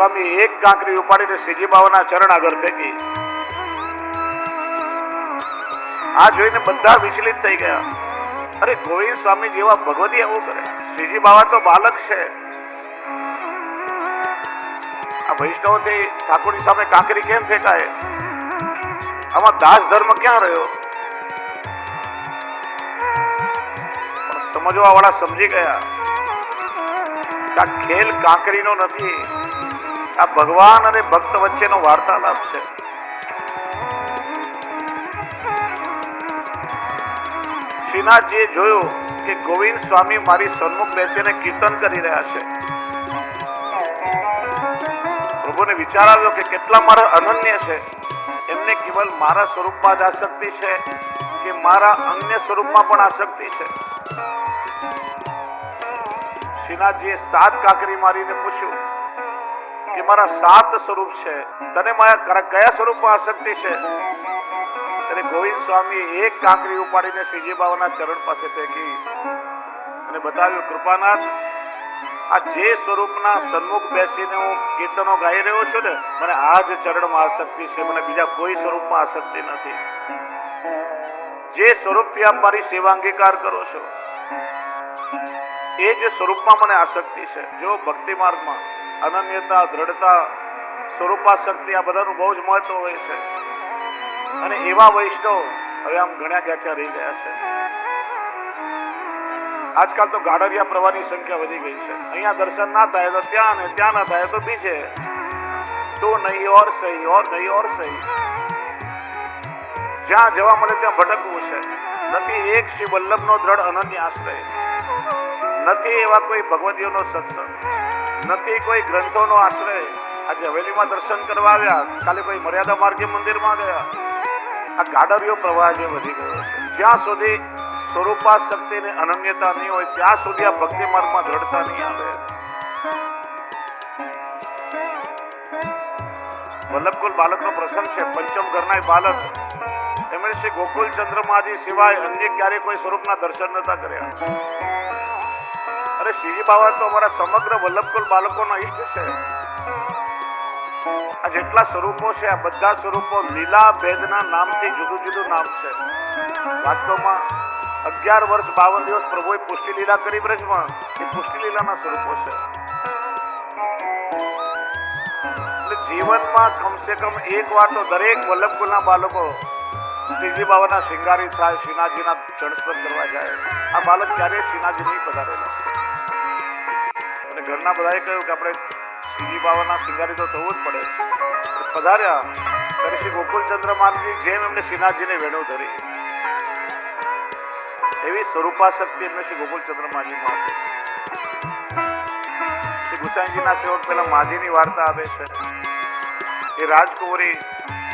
સ્વામી એક કાંકરી ઉપાડીને શ્રીજી બાવાના ચરણ આગળ ફેંકી. આ જોઈને બધા વિચલિત થઈ ગયા. અરે ગોવિંદ સ્વામી જેવા ભગવતી એવું કરે? શ્રીજી બાવા તો બાલક છે. આ વૈષ્ણવથી ઠાકોરની સામે કાંકરી કેમ ફેંકાય? આમાં દાસ ધર્મ ક્યાં રહ્યો? સમજવા વાળા સમજી ગયા આ ખેલ કાંકરીનો નથી, આ ભગવાન અને ભક્ત વચ્ચેનો વાર્તાલાપ છે. શ્રીનાથજીએ જોયું કે ગોવિંદ સ્વામી મારી સન્મુખ બેસીને કીર્તન કરી રહ્યા છે. પ્રભુને વિચાર આવ્યો કે કેટલા મારા અનન્ય છે. એમને કેવલ મારા સ્વરૂપમાં જ આસક્તિ છે કે મારા અન્ય સ્વરૂપમાં પણ આસક્તિ છે? શ્રીનાથજીએ 7 કાંકરી મારીને પૂછ્યું કે મારા 7 સ્વરૂપ છે, તને મારા કયા સ્વરૂપમાં આસક્તિ છે? ત્યારે ગોવિંદ સ્વામી એક કાંકરી ઉપાડીને શ્રીજી બાવાના ચરણ પાસે ફેંકી અને બતાવ્યું, કૃપાનાથ, આ જે સ્વરૂપના સન્મુખ બેસીને હું કીર્તનો ગાઈ રહ્યો છું ને, મને આ જ ચરણમાં આસક્તિ છે, મને બીજા કોઈ સ્વરૂપમાં આસક્તિ નથી. જે સ્વરૂપથી આપ મારી સેવા અંગીકાર કરો છો એ જ સ્વરૂપમાં મને આસક્તિ છે. જો ભક્તિ માર્ગમાં અનન્યતા, દ્રઢતા, સ્વરૂપાસક્તિ આ બધાનું બહુ જ મહત્વ હોય છે. અને એવા વૈષ્ણવ હવે આમ ગણ્યા ગાંઠ્યા રહી ગયા છે. આજકાલ તો ગાડરિયા પ્રવાહની સંખ્યા વધી ગઈ છે. અહીંયા દર્શન ના થાય તો ત્યાં, ને ત્યાં ના થાય તો બીજે. તો નહીં ઓર સહી, ઓર નહીં ઓર સહી. જ્યાં જવા મળે ત્યાં ભટકવું છે. નથી એક શ્રી વલ્લભનો દ્રઢ અનન્ય આશ્રય, નથી એવા કોઈ ભગવતીઓનો સત્સંગ, નથી કોઈ ગ્રંથોનો આશ્રય. આજે હવેલીમાં દર્શન કરવા આવ્યા, કાલે કોઈ મર્યાદા માર્ગે મંદિરમાં ગયા. આ ગાડરિયો પ્રવાહ જે વધી ગયો છે. જ્યાં સુધી સ્વરૂપાસક્તિ ને અનન્યતા નહીં હોય ત્યાં સુધી આ ભક્તિ માર્ગમાં દ્રઢતા નહીં આવે. વલ્લભકુલ બાલકનો પ્રસંગ છે. પંચમ ઘરના બાલક એમણે શ્રી ગોકુલચંદ્રમાજી સિવાય અન્ય ક્યારે કોઈ સ્વરૂપના દર્શન નતા કર્યા. અરે શ્રીજી બાવા તો અમારા સમગ્ર વલ્લભકુલ બાલકોના ઈષ્ટ છે. આ જેટલા સ્વરૂપો છે આ બધા સ્વરૂપો લીલા ભેદના નામથી જુદું જુદું નામ છે. વાસ્તવમાં 11 વર્ષ 52 દિવસ પ્રભુએ પુષ્ટિ લીલા કરી બ્રજમાં, એ પુષ્ટિ લીલાના સ્વરૂપો છે. એટલે જીવનમાં કમસે કમ એક વાર તો દરેક વલ્લભકુલના બાળકો શ્રીજી બાવાના શિંગારી થાય, શ્રીનાથજીના ચરણસ્પર્શ કરવા જાય. આ બાળક ક્યારેય શ્રીનાથજી નહીં પધારેલા. અને ઘરના બધાએ કહ્યું કે આપણે શ્રીજી બાવાના શિંગારી તો થવું જ પડે. પધાર્યા ત્યારે શ્રી ગોકુલચંદ્ર માનજી જેમ એમને શ્રીનાથજીને વેણો ધરી, એવી સ્વરૂપાસક્તિ એમને શ્રી ગોકુલચંદ્ર માજીમાં હતી. શ્રી ગુસાઈજીના સેવક પેલા માજીની વાર્તા આવે છે. એ રાજકુંવરી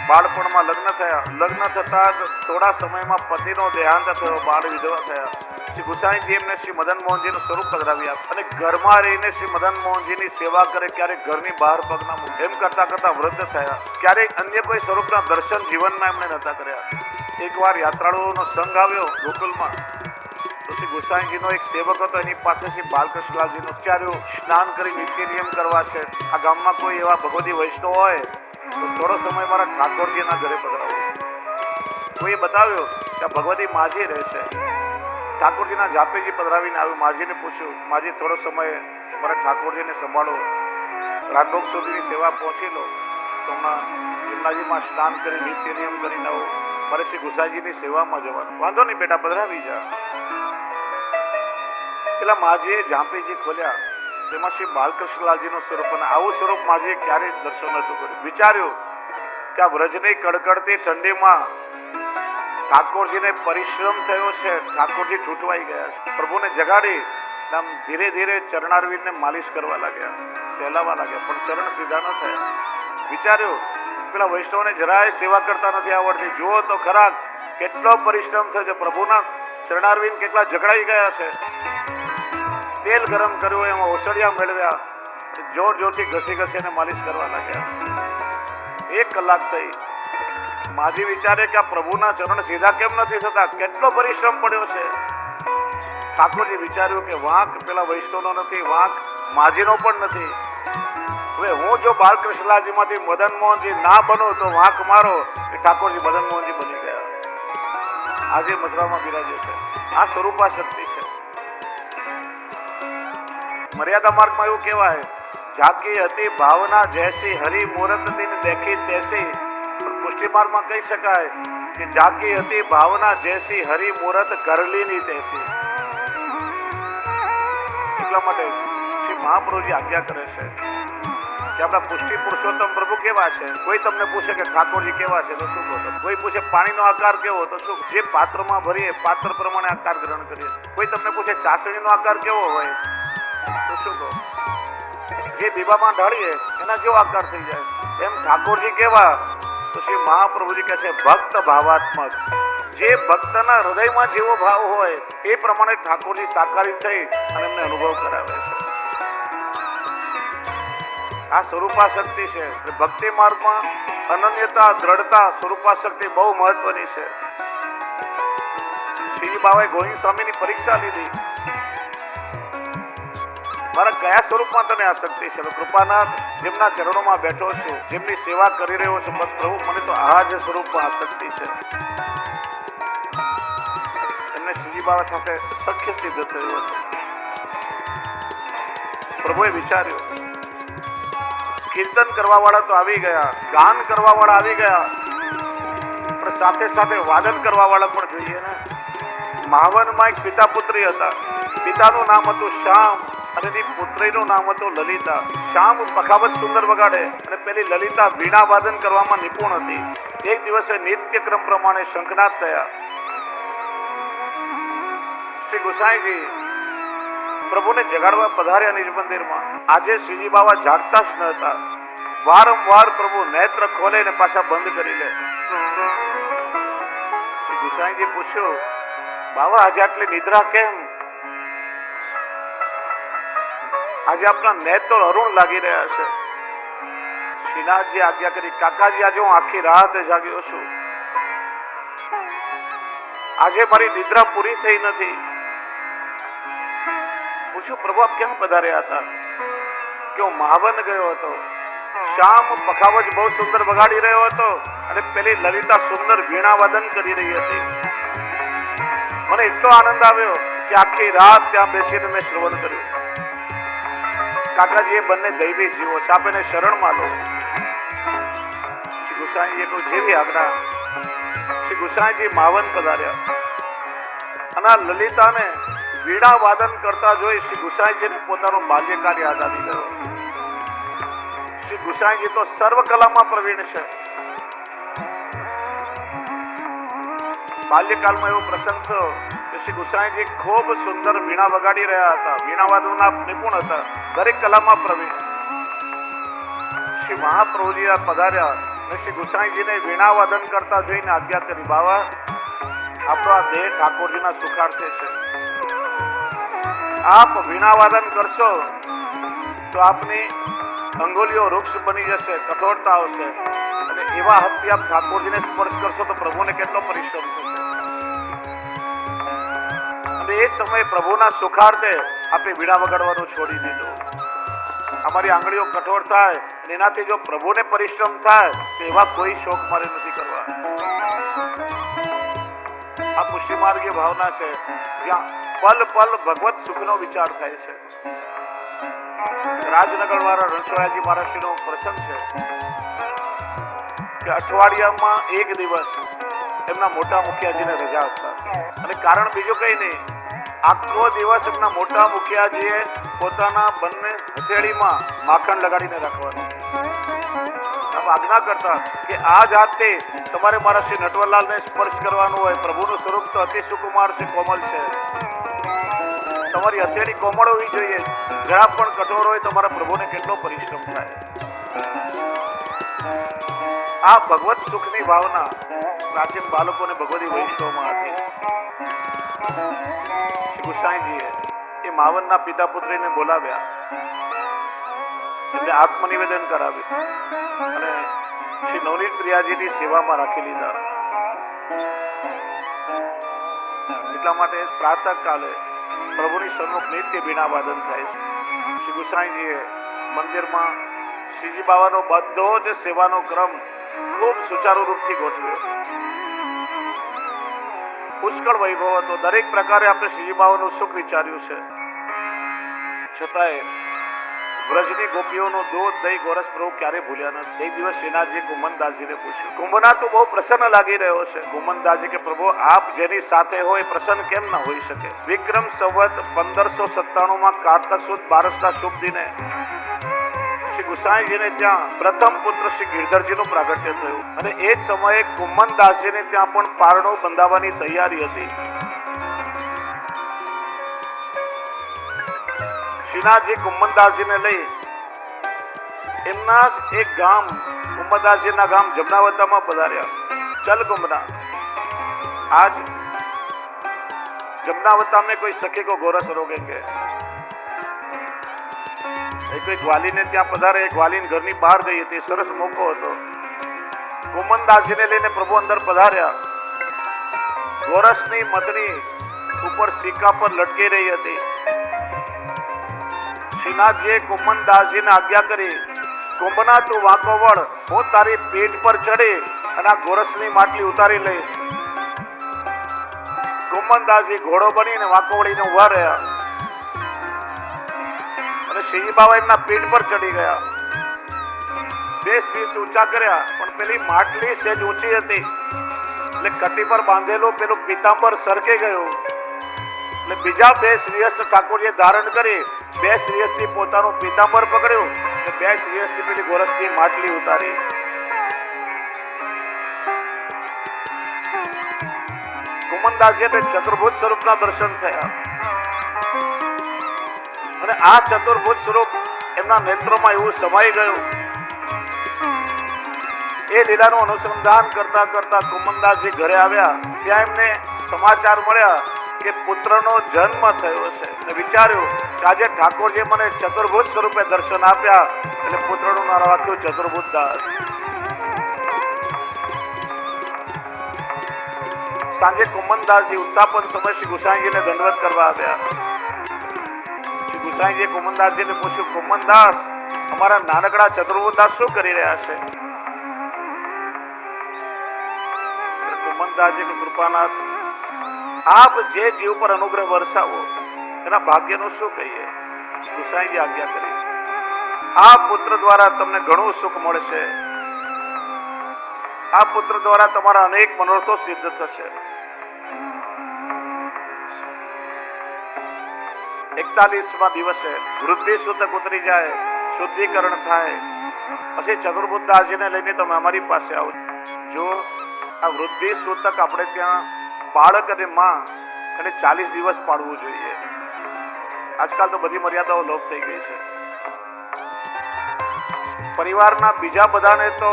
બાળપણમાં લગ્ન થયા. લગ્ન થતા થોડા સમયમાં પતિનો દેહાંત થયો, બાળ વિધવા થયા. શ્રી ગુસાઈજી એમને શ્રી મદન મોહનજીનું સ્વરૂપ પધરાવ્યા અને ઘરમાં રહીને શ્રી મદન મોહનજીની સેવા કરે. ક્યારેક ઘરની બહાર પગ ના મૂકે. એમ કરતા કરતા વૃદ્ધ થયા. ક્યારેક અન્ય કોઈ સ્વરૂપના દર્શન જીવનમાં એમને નતા કર્યા. એકવાર યાત્રાળુઓનો સંઘ આવ્યો ગોકુલમાં. તો શ્રી ગુસાઈજીનો એક સેવક હતો, એની પાસે શ્રી બાલકૃષ્ણલાલજીનો વિચાર્યું સ્નાન કરી નિત્ય નિયમ કરવા છે. આ ગામમાં કોઈ એવા ભગવતી વૈષ્ણવ હોય તો થોડો સમય મારા ઠાકોરજીના ઘરે પધરાવો. કોઈએ બતાવ્યો કે ભગવતી માજી રહે છે. ઠાકોરજીના જાપેજી પધરાવીને આવ્યું. માજીને પૂછ્યું, માજી થોડો સમય મારા ઠાકોરજીને સંભાળો, રાતોક સુધીની સેવા પહોંચી લો. તો યમુનાજીમાં સ્નાન કરી નિત્ય નિયમ કરીને આવો, મારે શ્રી ગુસાઈજીની સેવામાં જવાનું. વાંધો નહીં બેટા, પધરાવી જા. પેલા માજીએ જાપેજી ખોલ્યા, તેમાં શ્રી બાલકૃષ્ણલાલજીનું સ્વરૂપ, અને આવું સ્વરૂપ માજીએ ક્યારેય દર્શન નતું કર્યું. વિચાર્યું કે આ વ્રજની કડકડતી ઠંડીમાં ઠાકોરજીને પરિશ્રમ થયો છે, ઠાકોરજી છૂટવાઈ ગયા છે. પ્રભુને જગાડી આમ ધીરે ધીરે ચરણારવિંદને માલિશ કરવા લાગ્યા, સહેલાવા લાગ્યા, પણ ચરણ સીધા ન થયા. વિચાર્યું પેલા વૈષ્ણવને જરાય સેવા કરતા નથી આવડતી. જુઓ તો ખરા કેટલો પરિશ્રમ થયો છે. પ્રભુના ચરણારવિંદ કેટલા જકડાઈ ગયા છે. તેલ ગરમ કર્યું, એમાં ઓસડિયા મેળવ્યા, જોર જોરથી ઘસી ઘસીને માલિશ કરવા લાગ્યા. 1 કલાક થઈ. માજી વિચારે કે આ પ્રભુના ચરણ સીધા કેમ નથી થતા, કેટલો પરિશ્રમ પડ્યો છે. ઠાકોરજી વિચાર્યું કે વાંક પેલા વૈષ્ણવનો નથી, વાંક માજીનો પણ નથી. હવે હું જો બાલકૃષ્ણલાલજી માંથી મદન મોહનજી ના બનો તો વાંક મારો કે ઠાકોરજી મદન મોહનજી બની ગયા. આજે મથુરામાં બિરાજે છે. આ સ્વરૂપા શક્તિ છે. મર્યાદા માર્ગમાં એવું કહેવાય, ઝાકી હતી ભાવના જૈસી હરિ મૂરત દિન દેખી તૈસી. પુષ્ટિ માર્ગમાં કહી શકાય કે ઝાકી હતી ભાવના જૈસી હરિ મૂરત કરલીની તૈસી. એટલા માટે શ્રી મહાપ્રભુજી આજ્ઞા કરે છે કે આપણા પુષ્ટિ પુરુષોત્તમ પ્રભુ કેવા છે. કોઈ તમને પૂછે કે ઠાકોરજી કેવા છે તો શું કહો? કોઈ પૂછે પાણીનો આકાર કેવો તો શું? જે પાત્રમાં ભરીએ પાત્ર પ્રમાણે આકાર ગ્રહણ કરીએ. કોઈ તમને પૂછે ચાસણીનો આકાર કેવો હોય તો શું કહો? જે દીવામાં ઢાળીએ એના જેવો આકાર થઈ જાય. એમ ઠાકોરજી કેવા તો શ્રી મહાપ્રભુજી કહે છે ભક્ત ભાવાત્મક. જે ભક્તના હૃદયમાં જેવો ભાવ હોય એ પ્રમાણે ઠાકોરજી સાકારી થઈ અને એમને અનુભવ કરાવે છે. આ સ્વરૂપા શક્તિ છે. ભક્તિ માર્ગમાં અનન્યતા, દ્રઢતા, સ્વરૂપા શક્તિ બહુ મહત્વની છે. શ્રીજી બાબાએ ગોવિંદ સ્વામીની પરીક્ષા લીધી, મારા કયા સ્વરૂપમાં તને આ શક્તિ છે? કૃપાનાથ, જેમના ચરણોમાં બેઠો છું, જેમની સેવા કરી રહ્યો છું, બસ પ્રભુ મને તો આ જ સ્વરૂપમાં આ શક્તિ છે. એમને શ્રીજી બાબા સાથે સખ્ય સિદ્ધ થયું હતું. પ્રભુએ વિચાર્યું કીર્તન કરવા વાળા તો આવી ગયા, ગાન કરવા વાળા આવી ગયા, પણ સાથે સાથે વાદન કરવા વાળા પણ જોઈએ ને. માવનમાં એક પિતા પુત્રી હતા. પિતાનું નામ હતું શ્યામ અને એની પુત્રીનું નામ હતું લલિતા. શ્યામ પખાવત સુંદર વગાડે અને પેલી લલિતા વીણા વાદન કરવામાં નિપુણ હતી. એક દિવસે નિત્યક્રમ પ્રમાણે શંખનાદ થયા. શ્રી ગુસાઈજી પ્રભુને જગાડવા પધાર્યા નિજ મંદિરમાં. આજે શ્રીજી બાબા જાગતા જ ન હતા. વારંવાર પ્રભુ નેત્ર ખોલે ને પાછા બંધ કરી લે. શ્રી ગુસાઈજી પૂછ્યું, બાબા આજે આટલી નિદ્રા કેમ? આજે આપના નેત્ર અરુણ લાગી રહ્યા છે. શ્રીનાથજી આજ્ઞા કરી, કાકાજી આજે હું આખી રાત જાગ્યો છું. આજે મારી નિદ્રા પૂરી થઈ નથી. પૂછ્યું, પ્રભુ આપ કેમ પધાર્યા હતા? કે હું માવન ગયો હતો. શ્યામ પખાવજ બહુ સુંદર વગાડી રહ્યો હતો અને પેલી લલિતા સુંદર વીણા વાદન કરી રહી હતી. મને એટલો આનંદ આવ્યો કે આખી રાત ત્યાં બેસીને મેં શ્રવણ કર્યું. કાકાજી એ બંને દૈવી જીવો છે, આપ એને શરણમાં લો. શ્રી ગુસાઈજીએ કોઈ જેવી આજ્ઞા. શ્રી ગુસાઈજી માવન પધાર્યા અને લલિતાને વીણા વાદન કરતા જોઈ શ્રી ગુસાઈજીને પોતાનો બાલ્યકાળ યાદ આવી ગયો. શ્રી ગુસાઈજી તો સર્વ કલામાં પ્રવીણ છે. બાલ્યકાળમાં એવો પ્રસંગ થયો કે શ્રી ગુસાઈજી ખૂબ સુંદર વીણા વગાડી રહ્યા હતા. વીણા વાદનના નિપુણ હતા, દરેક કલામાં પ્રવીણ. શ્રી મહાપ્રભુજી પધાર્યા અને શ્રી ગુસાઈજીને વીણા વાદન કરતા જોઈને આજ્ઞા કરી, બાવા આપણો આ દેહ ઠાકોરજીના સુખાર્થે છે. આપ વીણા વાદન કરશો તો આપની અંગુલીઓ વૃક્ષ બની જશે, કઠોરતા આવશે અને એવા હાથથી આપ ઠાકોરજીને સ્પર્શ કરશો તો પ્રભુને કેટલો પરિશ્રમ થશે. અને એ સમયે પ્રભુના સુખાર્થે આપણે વીણા વગાડવાનું છોડી દીધું. અમારી આંગળીઓ કઠોર થાય અને એનાથી જો પ્રભુને પરિશ્રમ થાય તો એવા કોઈ શોખ મારે નથી કરવા. આ પુષ્ટિ માર્ગીય ભાવના છે, જ્યાં પલ પલ ભગવત સુખનો વિચાર થાય છે. રાજનગર વાળા રણછોડજી મહારાજનો પ્રસંગ છે કે અઠવાડિયામાં એક દિવસ એમના મોટા મુખિયાજીને રજા હતા અને કારણ બીજું કઈ નહીં, આખો દિવસ એમના મોટા મુખિયાજીએ પોતાના બંને હથેળીમાં માખણ લગાડીને રાખવાનું. આજ્ઞા કરતા કે આ જાતે તમારે મારા શ્રી નટવરલાલને સ્પર્શ કરવાનું હોય. પ્રભુનું સ્વરૂપ તો અતિ સુકુમાર છે, કોમલ છે. તમારી હથેળી કોમળ હોવી જોઈએ. જરા પણ કઠોર હોય તમારા પ્રભુને કેટલો પરિશ્રમ થાય. આ ભગવત સુખની ભાવના પ્રાચીન બાળકોને ભગવતી વૈષ્ણવમાં હતી. શ્રી ગુસાઈજીએ એ માવનના પિતા પુત્રીને બોલાવ્યા, એમને આત્મનિવેદન કરાવ્યું અને શ્રી નવનીત પ્રિયાજીની સેવામાં રાખી લીધા. એટલા માટે પ્રાતઃ કાલે પ્રભુની સન્મુખ નિત્ય વીણા વાદન થાય છે. શ્રી ગુસાઈજીએ મંદિરમાં શ્રીજી બાવાનો બધો જ સેવાનો ક્રમ ખૂબ સુચારુ રૂપથી ગોઠવ્યો. પુષ્કળ વૈભવ હતો. દરેક પ્રકારે આપણે શ્રીજી બાવાનું સુખ વિચાર્યું છે. છતાંય વ્રજની ગોપીઓનું દૂધ દહીં ગોરસ પ્રભુ ક્યારે ભૂલ્યા નથી. એક દિવસ શ્રીનાથજી કુમનદાસજીને પૂછ્યું. કુંભનાથ તો બહુ પ્રસન્ન લાગી રહ્યો છે. કુમનદાસજી કે પ્રભુ આપ જેની સાથે હોય પ્રસન્ન કેમ ના હોઈ શકે? વિક્રમ સંવત 1597 કારતક સુદ 12ના શુભ દિને શ્રી ગુસાઈજીને ત્યાં પ્રથમ પુત્ર શ્રી ગિરધરજીનું પ્રાગટ્ય થયું અને એ જ સમયે કુમનદાસજીને ત્યાં પણ પારણો બંધાવવાની તૈયારી હતી. શ્રીનાથજી કુમનદાસજીને લઈ એમના એક ગામ કુમનદાસજીના ગામ જમનાવતામાં પધાર્યા. ચલ કુંભના, आज जमनावता में कोई सखी को गोरस रोकेंगे. एक ग्वाली ने ત્યાં પધારે. ગ્વાલીન ઘરની બહાર ગઈ હતી. સરસ મોકો હતો. કુમનદાસજીને લઈને પ્રભુ અંદર પધાર્યા. ગોરસની મદની ઉપર સિક્કા પર લટકી રહી હતી. શ્રીનાથજીએ કુમનદાસજીને આજ્ઞા કરી, કુંભના તું વાંકો વળ, હું તારી પીઠ પર ચડી અને આ ગોરસની માટલી ઉતારી લઈશ. કુમનદાસજી ઘોડો બનીને વાંકો વળીને ઉભા રહ્યા અને શ્રીજી બાબા એમના પીઠ પર ચડી ગયા. બે શીશ ઊંચા કર્યા, પણ પેલી માટલી સેજ ઊંચી હતી એટલે કટી પર બાંધેલું પેલું પીતાંબર સરકી ગયું. એટલે બીજા બે શ્રીહસ્ત ઠાકોરજીએ ધારણ કરી બે શ્રીહસ્તથી પોતાનું પીતાંબર પકડ્યું અને બે શ્રીહસ્તથી પેલી ગોરસની માટલી ઉતારી. કુમનદાસજીને ચતુર્ભુજ સ્વરૂપના દર્શન થયા અને આ ચતુર્ભુજ સ્વરૂપ એમના નેત્રોમાં એવું સમાઈ ગયું. એ લીલાનું અનુસંધાન કરતા કરતા કુમનદાસજી ઘરે આવ્યા. ત્યાં એમને સમાચાર મળ્યા કે પુત્રનો જન્મ થયો છે અને વિચાર્યું કે આજે ઠાકોરજી મને ચતુર્ભુજ સ્વરૂપે દર્શન આપ્યા એટલે પુત્રનું નામ રાખ્યું ચતુર્ભુજ દાસ. સાંજે કુમનદાસજી ઉત્તાપન સમય શ્રી ગુસાઈજીને દંડવત કરવા આવ્યા. શ્રી ગુસાઈજીએ કુમનદાસજીને પૂછ્યું, કુમનદાસ, અમારા નાનકડા ચતુર્ભુજ દાસ શું કરી રહ્યા છે? કુમનદાસજી કૃપાનાથ, આપ જે જીવ પર અનુગ્રહ વરસાવો એના ભાગ્યનું શું કહીએ? ગુસાઈજી આજ્ઞા કરી, આ પુત્ર દ્વારા તમને ઘણું સુખ મળશે. આ પુત્ર દ્વારા તમારા અનેક મનોરથો સિદ્ધ થશે. 41મા દિવસે વૃદ્ધિ સૂતક ઉતરી જાય, શુદ્ધિકરણ થાય, પછી ચતુર્ભુજ દાસજીને લઈને તમે અમારી પાસે આવો. જો આ વૃદ્ધિ સૂતક આપણે ત્યાં બાળક અને માં અને 40 દિવસ પાડવું જોઈએ. આજકાલ તો બધી મર્યાદાઓ લોપ થઈ ગઈ છે. પરિવારના બીજા બધાને તો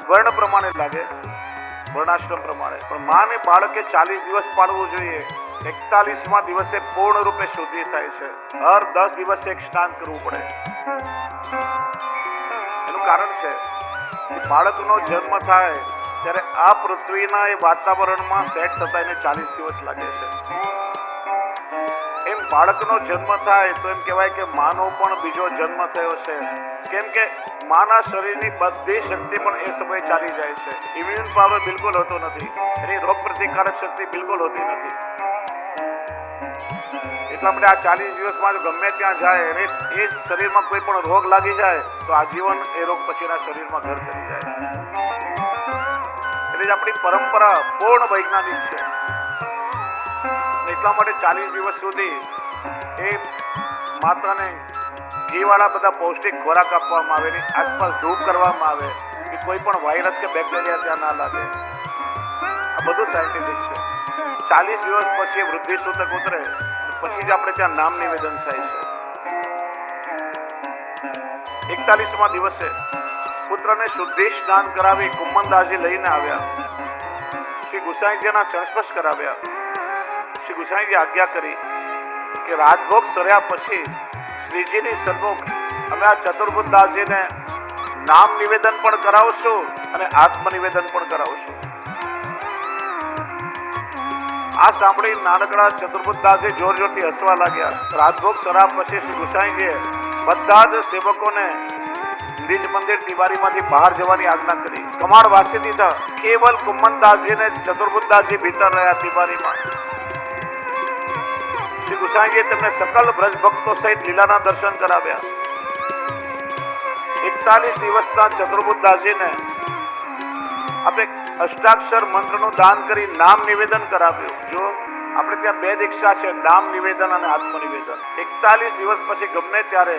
વર્ણ પ્રમાણે લાગે, વર્ણાશ્રમ પ્રમાણે, પણ માને બાળકે 40 દિવસ પાડવું જોઈએ. 41મા દિવસે પૂર્ણ રૂપે શુદ્ધિ થાય છે. હર 10 દિવસે એક સ્નાન કરવું પડે. એનું કારણ છે કે બાળકનો જન્મ થાય ત્યારે આ પૃથ્વીના એ વાતાવરણમાં સેટ થતા એને 40 દિવસ લાગે છે. એમ બાળકનો જન્મ થાય તો એમ કહેવાય કે માનો પણ બીજો જન્મ થયો છે. કેમ કે માના શરીરની બધી શક્તિ પણ એ સમયે ચાલી જાય છે. ઇમ્યુન પાવર બિલકુલ હોતો નથી, એની રોગ પ્રતિકારક શક્તિ બિલકુલ હોતી નથી. એટલા માટે આ 40 દિવસમાં ગમે ત્યાં જાય અને એ શરીરમાં કોઈ પણ રોગ લાગી જાય તો આજીવન એ રોગ પછીના શરીરમાં ઘર કરી જાય. એટલે જ આપણી પરંપરા પૂર્ણ વૈજ્ઞાનિક છે. એટલા માટે 40 દિવસ સુધી એ માતાને ઘીવાળા બધા પૌષ્ટિક ખોરાક આપવામાં આવે, એની આસપાસ ધૂપ કરવામાં આવે કે કોઈ પણ વાયરસ કે બેક્ટેરિયા ત્યાં ના લાગે. આ બધું સાયન્ટિફિક છે. 40 દિવસ પછી વૃદ્ધિ સૂતક ઉતરે પછી જ આપણે ત્યાં નામ નિવેદન થાય છે. 41મા દિવસે પુત્રને શુદ્ધિ સ્નાન કરાવી કુમનદાસજી લઈને આવ્યા. શ્રી ગુસાઈજીના ચરણસ્પર્શ કરાવ્યા. શ્રી ગુસાઈજી આજ્ઞા કરી કે રાજભોગ સર્યા પછી શ્રીજીની સન્મુખ અમે આ ચતુર્ભુજ દાસજીને નામ નિવેદન પણ કરાવશું અને આત્મનિવેદન પણ કરાવશું. આ સાંભળી નાનકડા ચતુર્ભુજ દાસજી જોર જોરથી હસવા લાગ્યા. રાજભોગ સર્યા પછી શ્રી ગુસાઈજીએ બધા જ સેવકોને નિજ મંદિર તિવારીમાંથી બહાર જવાની આજ્ઞા કરી. કમાડ વાસી દીધા. કેવલ કુમનદાસજી ને ચતુર્બુદ્ધદાસજી ભીતર રહ્યા તિવારીમાં. શ્રી ગુસાઈજીએ તેમને સકલ બ્રજ ભક્તો સહિત લીલાના દર્શન કરાવ્યા. 41 દિવસના ચતુર્બુદ્ધદાસજીને આપણે અષ્ટાક્ષર મંત્રનું દાન કરી નામ નિવેદન કરાવ્યું. જો આપણે ત્યાં બે દીક્ષા છે, નામ નિવેદન અને આત્મ નિવેદન. 41 દિવસ પછી ગમે ત્યારે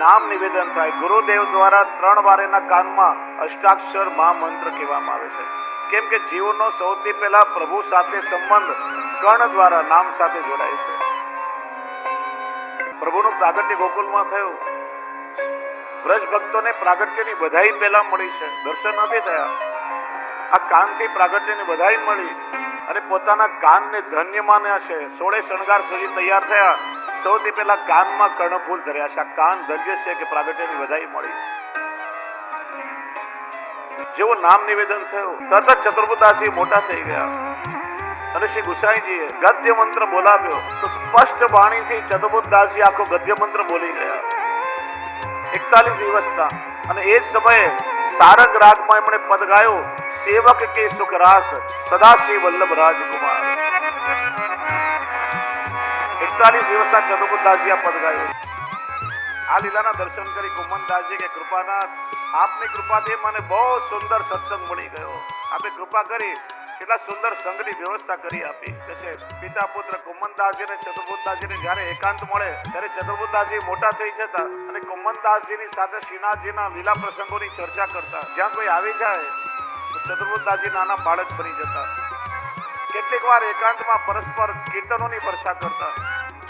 નામ નિવેદન થાય. ગુરુદેવ દ્વારા 3 વાર એના કાનમાં અષ્ટાક્ષર મહામંત્ર કહેવામાં આવે છે. કેમ કે જીવનો સૌથી પહેલા પ્રભુ સાથે સંબંધ કર્ણ દ્વારા નામ સાથે જોડાય છે. પ્રભુનું પ્રાગટ્ય ગોકુલમાં થયું. બ્રજ ભક્તોને પ્રાગટ્યની બધાઈ પહેલા મળી છે, દર્શન નથી થયા. આ કાનથી પ્રાગટ્યની બધાઈ મળી અને પોતાના કાનને ધન્ય માન્યા છે. 16 શણગાર સજી તૈયાર થયા. સૌથી પહેલા કાનમાં કર્ણફૂલ ધર્યા છે. આ કાન ધન્ય છે કે પ્રાગટ્યની બધાઈ મળી. જેવું નામ નિવેદન થયું તરત જ ચતુર્બુદ્ધદાસજી મોટા થઈ ગયા અને શ્રી ગુસાઈજીએ ગદ્ય મંત્ર બોલાવ્યો તો સ્પષ્ટ વાણીથી ચતુર્બુદ્ધદાસજી આખો ગદ્ય મંત્ર બોલી ગયા. 41 દિવસના. અને એ જ સમયે સારંગ રાગમાં એમણે પદ ગાયો, સેવક કે સુખ રાસ સદાશિવ વલ્લભ રાજકુમાર. 41 દિવસના ચતુર્બુદ્ધદાસજી આ પદ ગાયો. આ લીલાના દર્શન કરી કુમનદાસજી કે કૃપાનાથ, આપની કૃપાથી મને બહુ સુંદર સત્સંગ મળી ગયો. આપે કૃપા કરી કેટલા સુંદર સંઘની વ્યવસ્થા કરી આપી. પિતા પુત્ર કુમનદાસજી અને ચતુર્બુદ્ધદાસજીને જ્યારે એકાંત મળે ત્યારે ચતુર્બુદ્ધદાસજી મોટા થઈ જતા અને કુમનદાસજીની સાથે શ્રીનાથજીના લીલા પ્રસંગોની ચર્ચા કરતા. જ્યાં કોઈ આવી જાય તો ચતુર્બુદ્ધદાસજી નાના બાળક બની જતા. કેટલીક વાર એકાંતમાં પરસ્પર કીર્તનોની વર્ષા કરતા.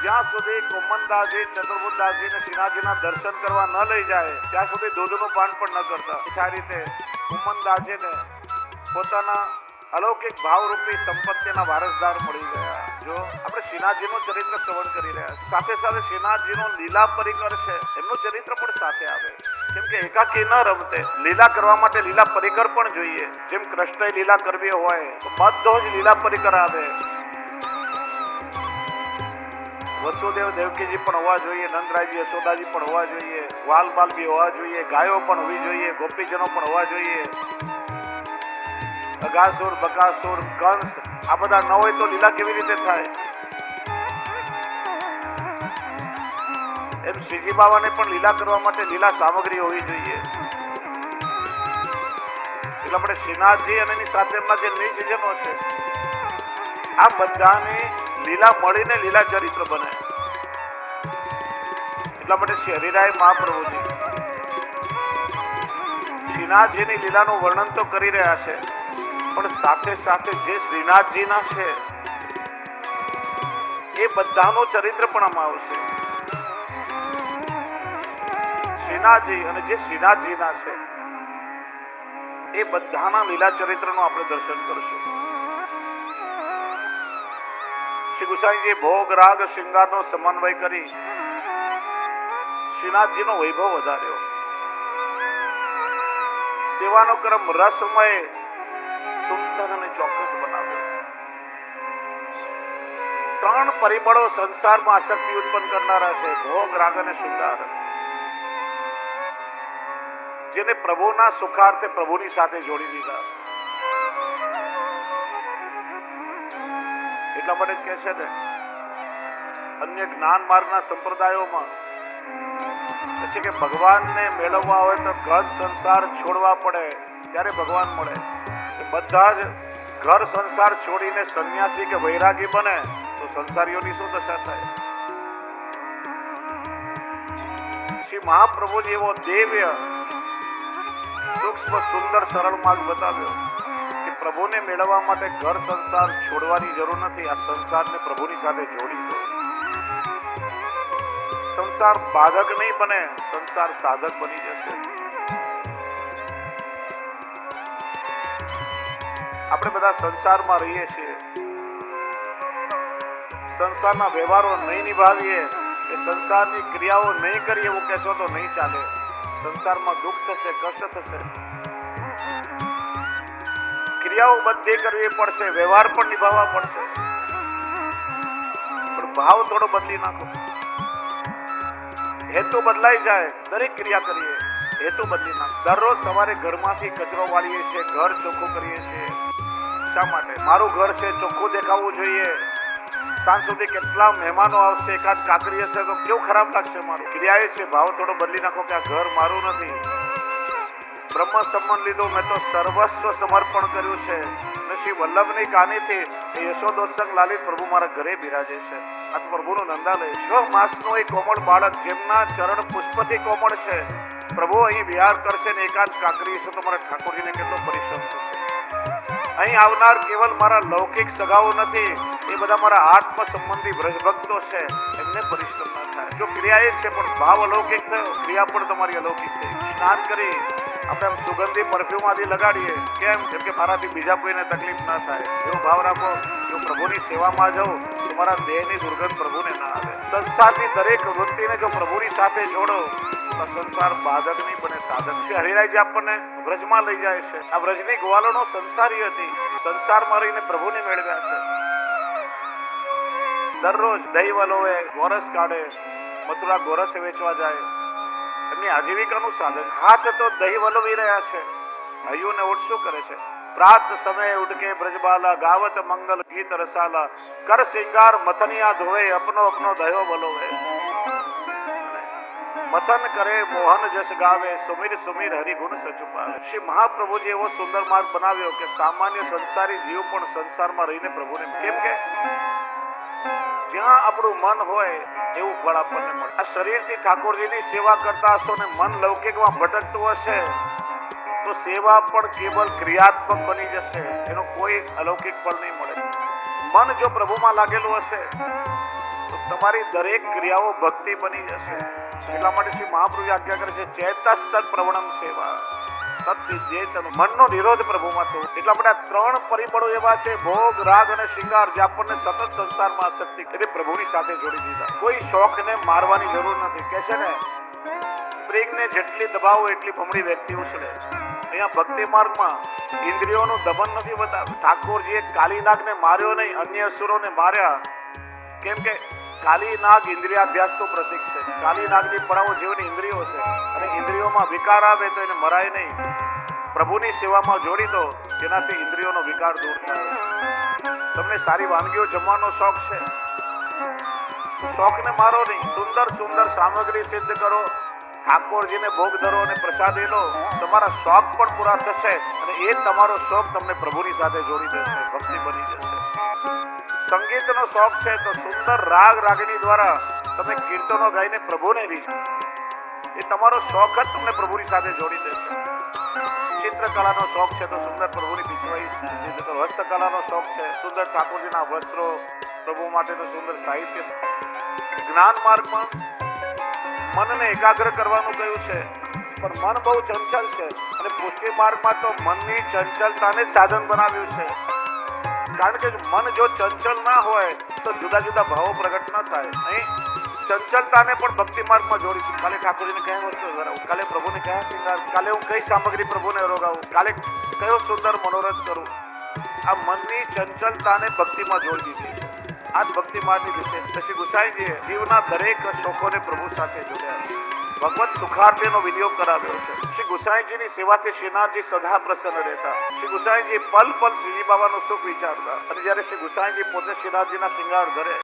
જ્યાં સુધી કુમનદાસજી ચતુર્બુદ્ધદાસજી ને શ્રીનાથજીના દર્શન કરવા ન લઈ જાય ત્યાં સુધી દૂધનું પાન પણ ન કરતા. આ રીતે કુમનદાસજીને પોતાના અલૌકિક ભાવરૂપી સંપત્તિના વારસદાર મળી ગયા. જો આપણે શ્રીનાથજીનું ચરિત્ર શ્રવણ કરી રહ્યા સાથે સાથે શ્રીનાથજીનો લીલા પરિકર છે એમનું ચરિત્ર પણ સાથે આવે. કેમ કે એકાકી ન રમતે, લીલા કરવા માટે લીલા પરિકર પણ જોઈએ. જેમ કૃષ્ણએ લીલા કરવી હોય તો બધો જ લીલા પરિકર આવે. વસુદેવ દેવકીજી પણ હોવા જોઈએ, નંદરાયજી યશોદાજી પણ હોવા જોઈએ, વાલ બાલ બી હોવા જોઈએ, ગાયો પણ હોવી જોઈએ, ગોપીજનો પણ હોવા જોઈએ. અગાસુર, બકાસુર, કંસ આ બધા ન હોય તો લીલા કેવી રીતે થાય? એમ શ્રીજી બાવાને પણ લીલા કરવા માટે લીલા સામગ્રી હોવી જોઈએ. એટલે આપણે શ્રીનાથજી અને એની સાથે એમના જે નિજજનો છે આ બધાની લીલા મળીને લીલા ચરિત્ર બને. એટલા માટે શ્રી હરિરાય મહાપ્રભુજી શ્રીનાથજીની લીલાનું વર્ણન તો કરી રહ્યા છે પણ સાથે સાથે જે શ્રીનાથજીના છે એ બધાનું ચરિત્ર પણ આમાં આવશે. શ્રીનાથજી અને જે શ્રીનાથજીના છે એ બધાના લીલા ચરિત્રનું આપણે દર્શન કરશું. શ્રી ગુસાઈજી ભોગ રાગ શૃંગારનો સમન્વય કરી શ્રીનાથજીનો વૈભવ વધાર્યો. સેવાનો ક્રમ રસમય, સુંદર અને ચોક્કસ બનાવ્યો. 3 પરિબળો સંસારમાં આસક્તિ ઉત્પન્ન કરનારા છે: ભોગ, રાગ અને શૃંગાર. જેને પ્રભુના સુખાર્થે પ્રભુની સાથે જોડી દીધા. એટલા માટે કહે છે ને અન્ય જ્ઞાન માર્ગના સંપ્રદાયોમાં છે કે ભગવાનને મેળવવા હોય તો ઘર સંસાર છોડવા પડે ત્યારે ભગવાન મળે. બધા જ ઘર સંસાર છોડીને સંન્યાસી કે વૈરાગી બને તો સંસારીઓની શું દશા થાય? શ્રી મહાપ્રભુજી એવો દિવ્ય સૂક્ષ્મ સુંદર સરળ માર્ગ બતાવ્યો કે પ્રભુને મેળવવા માટે ઘર સંસાર છોડવાની જરૂર નથી. આ સંસારને પ્રભુની સાથે જોડી દો. સંસાર બાધક નહીં બને, સંસાર સાધક બની જશે. આપણે બધા સંસારમાં રહીએ છીએ. સંસારના વ્યવહારો નહીં નિભાવીએ કે સંસારની ક્રિયાઓ નહીં કરીએ એવું કહેશો તો નહીં ચાલે. સંસારમાં દુઃખ થશે, કષ્ટ થશે. ક્રિયાઓ બધી કરવી પડશે, વ્યવહાર પણ નિભાવવા પડશે, પણ ભાવ થોડો બદલી નાખો. હેતુ બદલાઈ જાય, દરેક ક્રિયા કરીએ હેતુ બદલી નાખ. દરરોજ સવારે ઘરમાંથી કચરો વાળીએ છીએ, ઘર ચોખ્ખું કરીએ છીએ. શા માટે? મારું ઘર છે, ચોખ્ખું દેખાવું જોઈએ. સાંજ સુધી કેટલા મહેમાનો આવશે, એકાદ કાકરી હશે તો કેવું ખરાબ લાગશે મારું. ક્રિયા છે, ભાવ થોડો બદલી નાખો કે આ ઘર મારું નથી. બ્રહ્મ સંબંધ લીધો, મેં તો સર્વસ્વ સમર્પણ કર્યું છે. અને શ્રી વલ્લભની કાનીથી એ યશોદોત્સંગ લાલિત પ્રભુ મારા ઘરે બિરાજે છે. આ તો પ્રભુનું નંદાલય. 6 માસનો એક કોમળ બાળક જેમના ચરણ પુષ્પથી કોમળ છે, પ્રભુ અહીં વિહાર કરશે ને એકાદ કાકરી હશે તો મારા ઠાકોરજીને કેટલો પરિશ્રમ થશે. અહીં આવનાર કેવલ મારા લૌકિક સગાઓ નથી, એ બધા મારા આત્મ સંબંધી વ્રજભક્તો છે, એમને પરિશ્રમ ના થાય. જો ક્રિયા એ છે પણ ભાવ અલૌકિક થયો, ક્રિયા પણ તમારી અલૌકિક થઈ. સ્નાન કરી આપણે આમ સુગંધી પરફ્યુમ આદિ લગાડીએ, કેમ? કેમ કે મારાથી બીજા કોઈને તકલીફ ના થાય, એવો ભાવ રાખો. જો પ્રભુની સેવામાં જાઓ તો મારા દેહની દુર્ગંધ પ્રભુને ના આવે. સંસારની દરેક વૃત્તિને જો પ્રભુની સાથે જોડો તો સંસાર બાધક નહીં બને, સાધક. શ્રી હરિરાયજી આપણને વ્રજમાં લઈ જાય છે. આ વ્રજની ગ્વાલોનો સંસારી હતી, સંસારમાં રહીને પ્રભુને મેળવ્યા છે. દરરોજ દહીં વલોવે, ગોરસ કાઢે, મથુરા ગોરસ વેચવા જાય, એમની આજીવિકાનું સાધન. હાથ તો દહીં વલોવી રહ્યા છે, હૈયુને ઉઠ શું કરે છે? પ્રાત સમય ઉઠકે બ્રજબાલા, ગાવત મંગલ ગીત રસાલા, કર સિંગાર મથનિયા ધોવે, અપનો અપનો દયો વલોવે. મથન કરે મોહન જસ ગાવે, સુમીર સુમીર હરિ ગુણ સચુપાવે. શ્રી મહાપ્રભુજી એવો સુંદર માર્ગ બનાવ્યો કે સામાન્ય સંસારી જીવ પણ સંસારમાં રહીને પ્રભુને, કેમ કે જ્યાં આપણું મન હોય એવું ફળ આપણને મળે. આ શરીરથી ઠાકોરજીની સેવા કરતા હશો ને મન લૌકિકમાં ભટકતું હશે તો સેવા પણ કેવલ ક્રિયાત્મક બની જશે, એનો કોઈ અલૌકિક ફળ નહીં મળે. મન જો પ્રભુમાં લાગેલું હશે તો તમારી દરેક ક્રિયાઓ ભક્તિ બની જશે. એટલા માટે શ્રી મહાપ્રભુ આજ્ઞા કરે છે, ચેતસ્તત પ્રવણમ સેવા તત્સિદ્ધેત. મનનો નિરોધ પ્રભુમાં થવો. એટલા માટે આ 3 પરિબળો એવા છે, ભોગ, રાગ અને શૃંગાર, જે આપણને સતત સંસારમાં આસક્તિ એટલે પ્રભુની સાથે જોડી દીધા. કોઈ શોખને મારવાની જરૂર નથી. કે છે ને, સ્પ્રિંગને જેટલી દબાવો એટલી ભમરી વ્યક્તિ ઉછળે. અહીંયા ભક્તિ માર્ગમાં ઇન્દ્રિયોનું દમન નથી બતાવ્યું. ઠાકોરજીએ કાલીનાગને માર્યો નહીં, અન્ય અસુરોને માર્યા. કેમ કે કાલીનાગ ઇન્દ્રિયાભ્યાસનું પ્રતીક છે. કાલીનાગની પડાઓ જેવની ઇન્દ્રિયો છે, અને ઇન્દ્રિયોમાં વિકાર આવે તો એને મરાય નહીં. પ્રભુની સેવામાં જોડી દો, જેનાથી ઇન્દ્રિયોનો વિકાર દૂર થાય. તમને સારી વાનગીઓ જમવાનો શોખ છે, શોખને મારો નહીં, સુંદર સુંદર સામગ્રી સિદ્ધ કરો, ઠાકોરજીને ભોગ ધરો અને પ્રસાદી લો. તમારા શોખ પણ પૂરા થશે અને એ તમારો શોખ તમને પ્રભુની સાથે જોડી દેશે, ભક્તિ બની જશે. સંગીતનો શોખ છે તો સુંદર રાગ રાગણી દ્વારા તમે કીર્તનો ગાઈને પ્રભુને રીઝો. એ તમારો શોખ જ તમને પ્રભુની સાથે જોડી દેશે. ચિત્રકલાનો શોખ છે તો સુંદર પ્રભુની પીછવાઈ સિદ્ધ કરો. હસ્તકલાનો શોખ છે, સુંદર ઠાકોરજીના વસ્ત્રો, પ્રભુ માટેનું સુંદર સાહિત્ય. જ્ઞાન માર્ગમાં મનને એકાગ્ર કરવાનું કહ્યું છે, પણ મન બહુ ચંચલ છે. અને પુષ્ટિ માર્ગમાં તો મનની ચંચલતાને જ સાધન બનાવ્યું છે. કારણ કે મન જો ચંચલ ના હોય તો જુદા જુદા ભાવો પ્રગટ ન થાય. અહીં ચંચલતાને પણ ભક્તિ માર્ગમાં જોડીશું. કાલે ઠાકોરજીને કયા વસ્તુ ધરાવું, કાલે પ્રભુને કયા શૃંગાર, કાલે હું કઈ સામગ્રી પ્રભુને રોગાવું, કાલે કયો સુંદર મનોરથ કરું. આ મનની ચંચલતાને ભક્તિમાં જોડી દીધી. આ જ ભક્તિ માર્ગની વિશેષ. શ્રી ગુસાઈજીએ જીવના દરેક શોખોને પ્રભુ સાથે જોડ્યા. ભગવત સુખાર્થનો વિનિયોગ કરાવ્યો છે. શ્રી ગુસાઈજીની સેવાથી શ્રીનાથજી સદા પ્રસન્ન રહેતા. શ્રી ગુસાઈજી પલ પલ શ્રીજી બાબાનું સુખ વિચારતા. અને જ્યારે શ્રી ગુસાઈજી પોતે શ્રીનાથજીના શૃંગાર ધરે